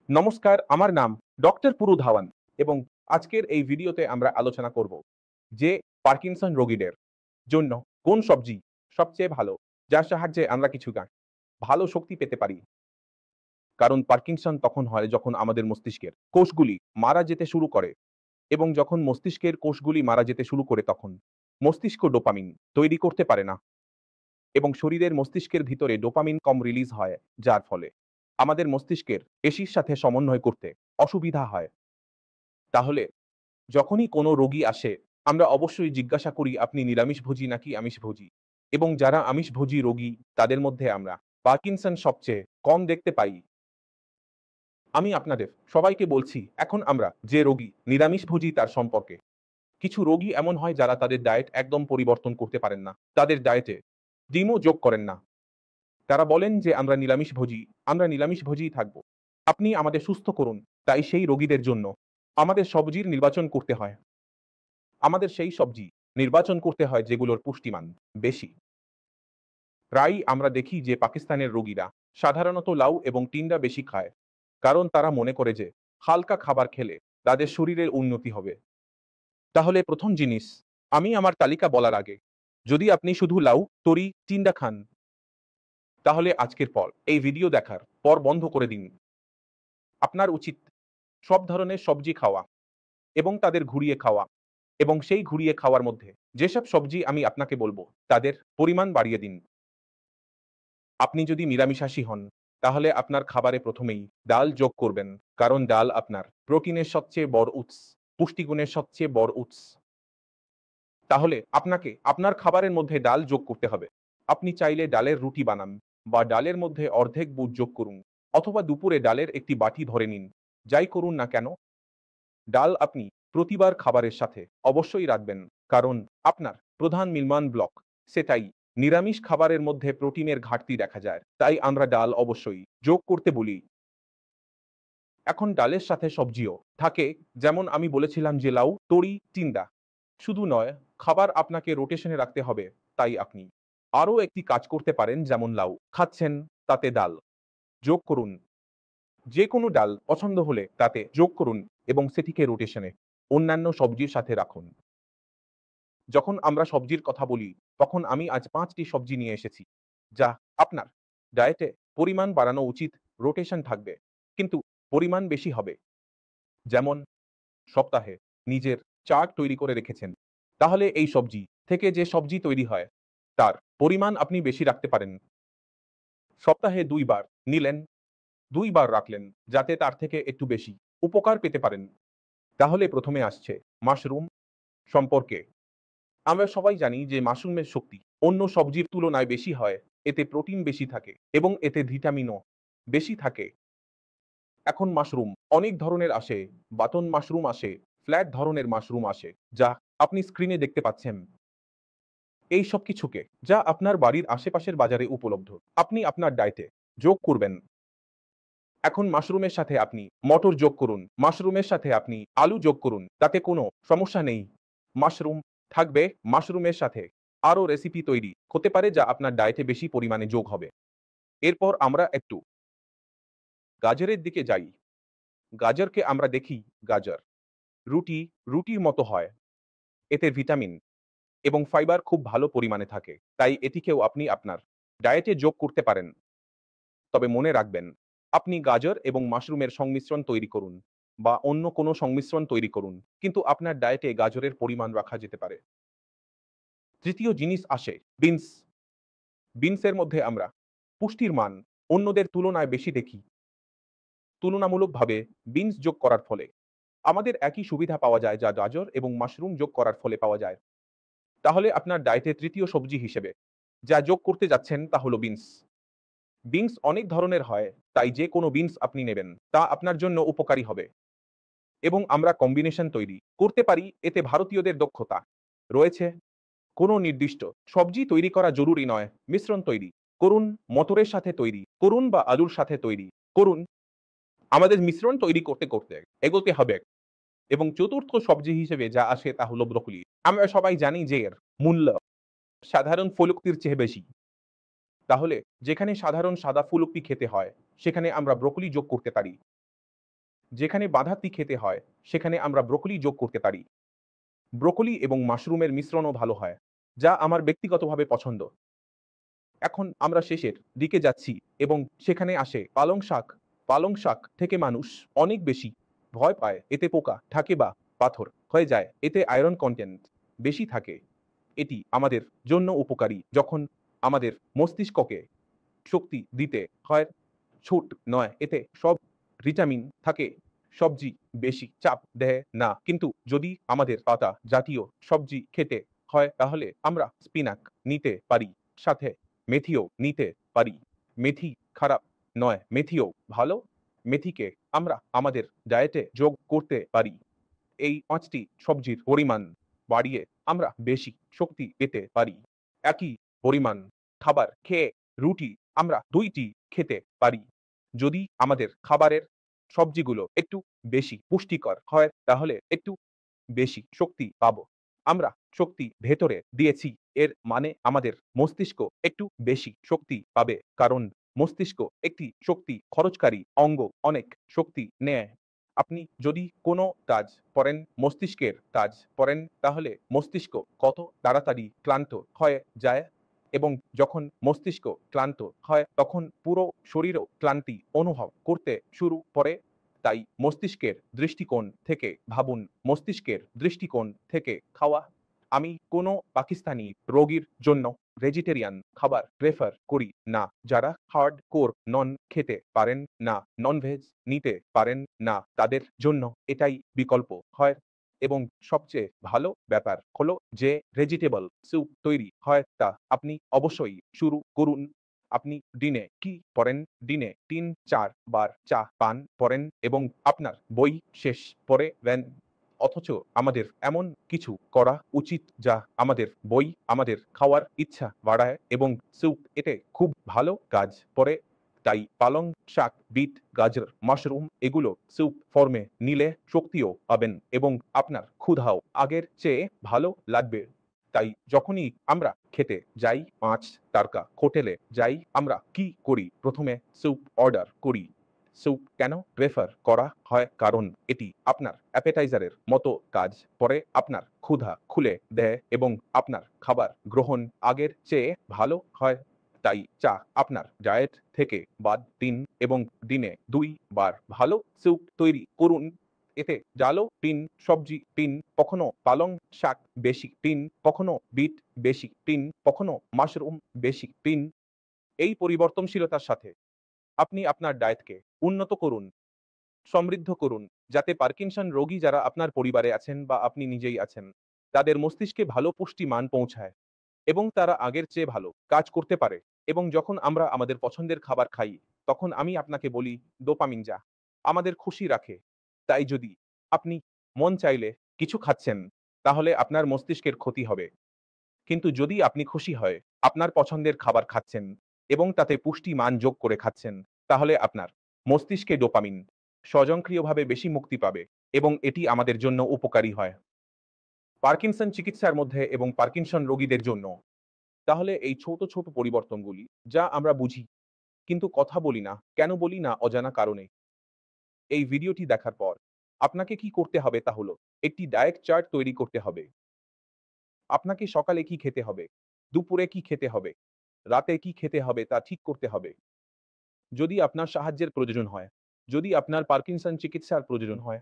নমস্কার, আমার নাম ডক্টর পুরু ধাওয়ান এবং আজকের এই ভিডিওতে আমরা আলোচনা করব যে পার্কিনসন রোগীদের জন্য কোন সবজি সবচেয়ে ভালো, যার সাহায্যে আমরা ভালো শক্তি পেতে পারি। কারণ পার্কিনসন তখন হয় যখন আমাদের মস্তিষ্কের কোষগুলি মারা যেতে শুরু করে এবং যখন মস্তিষ্কের কোষগুলি মারা যেতে শুরু করে তখন মস্তিষ্ক ডোপামিন তৈরি করতে পারে না এবং শরীরের মস্তিষ্কের ভিতরে ডোপামিন কম রিলিজ হয়, যার ফলে আমাদের মস্তিষ্কের পেশির সাথে সমন্বয় করতে অসুবিধা হয়। তাহলে যখনই কোনো রোগী আসে, আমরা অবশ্যই জিজ্ঞাসা করি আপনি নিরামিষভোজী নাকি আমিষভোজী? এবং যারা আমিষভোজী রোগী তাদের মধ্যে আমরা পার্কিনসন সবচেয়ে কম দেখতে পাই। আমি আপনাদের সবাইকে বলছি এখন আমরা যে রোগী নিরামিষভোজী তার সম্পর্কে। কিছু রোগী এমন হয় যারা তাদের ডায়েট একদম পরিবর্তন করতে পারেন না। তাদের ডায়েটে ডিমও যোগ করেন না। তারা বলেন যে আমরা নিরামিষভোজীই থাকব। আপনি আমাদের সুস্থ করুন। তাই সেই রোগীদের জন্য আমাদের সবজির নির্বাচন করতে হয়। আমাদের সেই সবজি নির্বাচন করতে হয় যেগুলোর পুষ্টিমান বেশি। প্রায়ই আমরা দেখি যে পাকিস্তানের রোগীরা সাধারণত লাউ এবং টিন্ডা বেশি খায়, কারণ তারা মনে করে যে হালকা খাবার খেলে তাদের শরীরের উন্নতি হবে। তাহলে প্রথম জিনিস, আমি আমার তালিকা বলার আগে, যদি আপনি শুধু লাউ, তরি, টিন্ডা খান, তাহলে আজকের পর এই ভিডিও দেখার পর বন্ধ করে দিন। আপনার উচিত সব ধরনের সবজি খাওয়া এবং তাদের ঘুরিয়ে খাওয়া, এবং সেই ঘুরিয়ে খাওয়ার মধ্যে যেসব সবজি আমি আপনাকে বলবো তাদের পরিমাণ বাড়িয়ে দিন। আপনি যদি নিরামিষাশী হন, তাহলে আপনার খাবারে প্রথমেই ডাল যোগ করবেন, কারণ ডাল আপনার প্রোটিনের সবচেয়ে বড় উৎস, পুষ্টিগুণের সবচেয়ে বড় উৎস। তাহলে আপনাকে আপনার খাবারের মধ্যে ডাল যোগ করতে হবে। আপনি চাইলে ডালের রুটি বানান বা ডালের মধ্যে অর্ধেক বুট যোগ করুন, অথবা দুপুরে ডালের একটি বাটি ধরে নিন। যাই করুন না কেন, ডাল আপনি প্রতিবার খাবারের সাথে অবশ্যই রাখবেন, কারণ আপনার প্রধান নির্মাণ ব্লক সেটাই। নিরামিষ খাবারের মধ্যে প্রোটিনের ঘাটতি দেখা যায়, তাই আমরা ডাল অবশ্যই যোগ করতে বলি। এখন ডালের সাথে সবজিও থাকে, যেমন আমি বলেছিলাম যে লাউ, তরি, টিন্ডা। শুধু নয়, খাবার আপনাকে রোটেশনে রাখতে হবে। তাই আপনি আরও একটি কাজ করতে পারেন, যেমন লাউ খাচ্ছেন, তাতে ডাল যোগ করুন। যে কোনো ডাল পছন্দ হলে তাতে যোগ করুন এবং সেটিকে রোটেশনে অন্যান্য সবজির সাথে রাখুন। যখন আমরা সবজির কথা বলি, তখন আমি আজ ৫টি সবজি নিয়ে এসেছি যা আপনার ডায়েটে পরিমাণ বাড়ানো উচিত। রোটেশন থাকবে, কিন্তু পরিমাণ বেশি হবে। যেমন সপ্তাহে নিজের চার্ট তৈরি করে রেখেছেন, তাহলে এই সবজি থেকে যে সবজি তৈরি হয় তার পরিমাণ আপনি বেশি রাখতে পারেন। সপ্তাহে ২ বার নিলেন, ২ বার রাখলেন, যাতে তার থেকে একটু বেশি উপকার পেতে পারেন। তাহলে প্রথমে আসছে মাশরুম সম্পর্কে। আমরা সবাই জানি যে মাশরুমের শক্তি অন্য সবজির তুলনায় বেশি হয়। এতে প্রোটিন বেশি থাকে এবং এতে ভিটামিনও বেশি থাকে। এখন মাশরুম অনেক ধরনের আসে। বাটন মাশরুম আসে, ফ্ল্যাট ধরনের মাশরুম আসে, যা আপনি স্ক্রিনে দেখতে পাচ্ছেন। এই সব কিছুকে, যা আপনার বাড়ির আশেপাশের বাজারে উপলব্ধ, আপনি আপনার ডায়েটে যোগ করবেন। এখন মাশরুমের সাথে আপনি মটর যোগ করুন, মাশরুমের সাথে আপনি আলু যোগ করুন, তাতে কোনো সমস্যা নেই। মাশরুম থাকবে, মাশরুমের সাথে আরও রেসিপি তৈরি হতে পারে যা আপনার ডায়েটে বেশি পরিমাণে যোগ হবে। এরপর আমরা একটু গাজরের দিকে যাই। গাজরকে আমরা দেখি, গাজর রুটি রুটির মতো হয়। এতে ভিটামিন এবং ফাইবার খুব ভালো পরিমাণে থাকে, তাই এটিকেও আপনি আপনার ডায়েটে যোগ করতে পারেন। তবে মনে রাখবেন, আপনি গাজর এবং মাশরুমের সংমিশ্রণ তৈরি করুন বা অন্য কোনো সংমিশ্রণ তৈরি করুন, কিন্তু আপনার ডায়েটে গাজরের পরিমাণ রাখা যেতে পারে। তৃতীয় জিনিস আসে বিনস। বিনসের মধ্যে আমরা পুষ্টির মান অন্যদের তুলনায় বেশি দেখি। তুলনামূলকভাবে বিনস যোগ করার ফলে আমাদের একই সুবিধা পাওয়া যায় যা গাজর এবং মাশরুম যোগ করার ফলে পাওয়া যায়। তাহলে আপনার ডায়েটে তৃতীয় সবজি হিসেবে যা যোগ করতে যাচ্ছেন তা হলো বিনস। বিনস অনেক ধরনের হয়, তাই যে কোনো বিনস আপনি নেবেন তা আপনার জন্য উপকারী হবে। এবং আমরা কম্বিনেশন তৈরি করতে পারি, এতে ভারতীয়দের দক্ষতা রয়েছে। কোনো নির্দিষ্ট সবজি তৈরি করা জরুরি নয়। মিশ্রণ তৈরি করুন, মটরের সাথে তৈরি করুন বা আলুর সাথে তৈরি করুন। আমাদের মিশ্রণ তৈরি করতে করতে এগোতে হবে। এবং চতুর্থ সবজি হিসেবে যা আসে তা হলো ব্রকোলি। আমরা সবাই জানি যে এর মূল্য সাধারণ ফুলকপির চেয়ে বেশি। তাহলে যেখানে সাধারণ সাদা ফুলকপি খেতে হয়, সেখানে আমরা ব্রকোলি যোগ করতে পারি। যেখানে বাঁধাতি খেতে হয় সেখানে আমরা ব্রোকলি যোগ করতে পারি। ব্রোকলি এবং মাশরুমের মিশ্রণও ভালো হয়, যা আমার ব্যক্তিগতভাবে পছন্দ। এখন আমরা শেষের দিকে যাচ্ছি এবং সেখানে আসে পালং শাক। পালং শাক থেকে মানুষ অনেক বেশি ভয় পায়। এতে পোকা থাকে বা পাথর হয়ে যায়। এতে আয়রন কনটেন্ট বেশি থাকে। এটি আমাদের জন্য উপকারী যখন আমাদের মস্তিষ্ককে শক্তি দিতে হয়। ছোট নয়, এতে সব ভিটামিন থাকে। সবজি বেশি চাপ দেয় না, কিন্তু যদি আমাদের পাতা জাতীয় সবজি খেতে হয় তাহলে আমরা স্পিনাক নিতে পারি, সাথে মেথিও নিতে পারি। মেথি খারাপ নয়, মেথিও ভালো। মেথিকে আমরা আমাদের ডায়েটে যোগ করতে পারি। এই ৫টি সবজির পরিমাণ বাড়িয়ে আমরা বেশি শক্তি পেতে পারি। একই পরিমাণ খাবার খেয়ে রুটি আমরা ২ টি খেতে পারি। যদি আমাদের খাবারের সবজিগুলো একটু বেশি পুষ্টিকর হয় তাহলে একটু বেশি শক্তি পাবো। আমরা শক্তি ভেতরে দিয়েছি, এর মানে আমাদের মস্তিষ্ক একটু বেশি শক্তি পাবে, কারণ মস্তিষ্ক একটি শক্তি খরচকারী অঙ্গ, অনেক শক্তি নেয়। আপনি যদি কোনো কাজ করেন, মস্তিষ্কের কাজ করেন, তাহলে মস্তিষ্ক কত তাড়াতাড়ি ক্লান্ত হয়ে যায়, এবং যখন মস্তিষ্ক ক্লান্ত হয় তখন পুরো শরীরও ক্লান্তি অনুভব করতে শুরু করে। তাই মস্তিষ্কের দৃষ্টিকোণ থেকে ভাবুন, মস্তিষ্কের দৃষ্টিকোণ থেকে খাওয়া। আমি কোনো পাকিস্তানি রোগীর জন্য ভেজিটেরিয়ান খাবার প্রেফার করি না। যারা হার্ডকোর নন খেতে পারেন না, ননভেজ নিতে পারেন না, তাদের জন্য এটাই বিকল্প হয়। এবং সবচেয়ে ভালো ব্যাপার হলো যে ভেজিটেবল স্যুপ তৈরি হয় তা আপনি অবশ্যই শুরু করুন। আপনি দিনে কি করেন? দিনে ৩-৪ বার চা পান করেন এবং আপনার বই শেষ করে দেন। অথচ আমাদের এমন কিছু করা উচিত যা আমাদের বই, আমাদের খাওয়ার ইচ্ছা বাড়ায়, এবং স্যুপ এতে খুব ভালো কাজ করে। তাই পালং শাক, বিট, গাজর, মাশরুম এগুলো স্যুপ ফর্মে নিলে শক্তিও পাবেন এবং আপনার ক্ষুধাও আগের চেয়ে ভালো লাগবে। তাই যখনই আমরা খেতে যাই, ৫ তারকা হোটেলে যাই, আমরা কি করি? প্রথমে স্যুপ অর্ডার করি। স্যুপ কেন প্রেফার করা হয়? কারণ এটি আপনার অ্যাপেটাইজারের মতো কাজ করে, আপনার ক্ষুধা খুলে দেয় এবং আপনার খাবার গ্রহণ আগের চেয়ে ভালো হয়। তাই চা আপনার ডায়েট থেকে বাদ দিন এবং দিনে ২ বার ভালো স্যুপ তৈরি করুন। এতে ডালও দিন, সবজি দিন, কখনো পালং শাক বেশি দিন, কখনো বিট বেশি দিন, কখনো মাশরুম বেশি দিন। এই পরিবর্তনশীলতার সাথে আপনি আপনার ডায়েটকে উন্নত করুন, সমৃদ্ধ করুন, যাতে পার্কিনসন রোগী যারা আপনার পরিবারে আছেন বা আপনি নিজেই আছেন, তাদের মস্তিষ্কে ভালো পুষ্টি মান পৌঁছায় এবং তারা আগের চেয়ে ভালো কাজ করতে পারে। এবং যখন আমরা আমাদের পছন্দের খাবার খাই, তখন আমি আপনাকে বলি ডোপামিন যা আমাদের খুশি রাখে। তাই যদি আপনি মন চাইলে কিছু খাচ্ছেন, তাহলে আপনার মস্তিষ্কের ক্ষতি হবে। কিন্তু যদি আপনি খুশি হয় আপনার পছন্দের খাবার খাচ্ছেন এবং তাতে পুষ্টি মান যোগ করে খাচ্ছেন, তাহলে আপনার মস্তিষ্কে ডোপামিন স্বয়ংক্রিয়ভাবে বেশি মুক্তি পাবে এবং এটি আমাদের জন্য উপকারী হয়। পার্কিনসন চিকিৎসার মধ্যে এবং পার্কিনসন রোগীদের জন্য তাহলে এই ছোট, ছোট পরিবর্তনগুলি যা আমরা বুঝি কিন্তু কথা বলি না, কেন বলি না? অজানা কারণে। এই ভিডিওটি দেখার পর আপনাকে কি করতে হবে তা হলো একটি ডায়েট চার্ট তৈরি করতে হবে। আপনাকে সকালে কি খেতে হবে, দুপুরে কি খেতে হবে, রাতে কি খেতে হবে তা ঠিক করতে হবে। যদি আপনার সাহায্যের প্রয়োজন হয়, যদি আপনার পার্কিনসন চিকিৎসার প্রয়োজন হয়,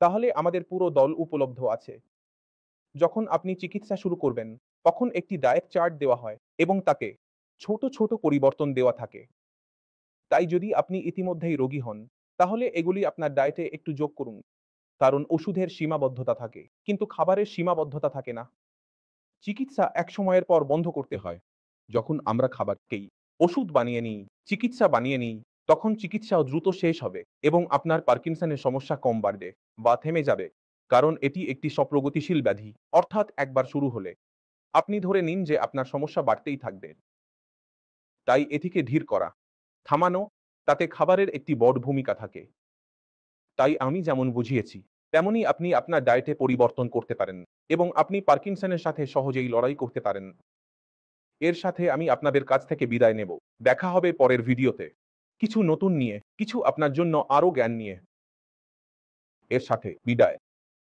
তাহলে আমাদের পুরো দল উপলব্ধ আছে। যখন আপনি চিকিৎসা শুরু করবেন, তখন একটি ডায়েট চার্ট দেওয়া হয় এবং তাকে ছোট, ছোট পরিবর্তন দেওয়া থাকে। তাই যদি আপনি ইতিমধ্যেই রোগী হন, তাহলে এগুলি আপনার ডায়েটে একটু যোগ করুন। কারণ ওষুধের সীমাবদ্ধতা থাকে, কিন্তু খাবারের সীমাবদ্ধতা থাকে না। চিকিৎসা এক সময়ের পর বন্ধ করতে হয়। যখন আমরা খাবারকেই ওষুধ বানিয়ে নিই, চিকিৎসা বানিয়ে নিই, তখন চিকিৎসাও দ্রুত শেষ হবে এবং আপনার পার্কিনসনের সমস্যা কম বাড়বে বা থেমে যাবে। কারণ এটি একটি স্বপ্রগতিশীল ব্যাধি। অর্থাৎ একবার শুরু হলে আপনি ধরে নিন যে আপনার সমস্যা বাড়তেই থাকবে। তাই এটিকে ধীর করা, থামানো, তাতে খাবারের একটি বড় ভূমিকা থাকে। তাই আমি যেমন বুঝিয়েছি, তেমনই আপনি আপনার ডায়েটে পরিবর্তন করতে পারেন এবং আপনি পার্কিনসনের সাথে সহজেই লড়াই করতে পারেন। এর সাথে আমি আপনাদের কাছ থেকে বিদায় নেব। দেখা হবে পরের ভিডিওতে। কিছু নতুন নিয়ে, কিছু আপনার জন্য আরো জ্ঞান নিয়ে। এর সাথে বিদায়।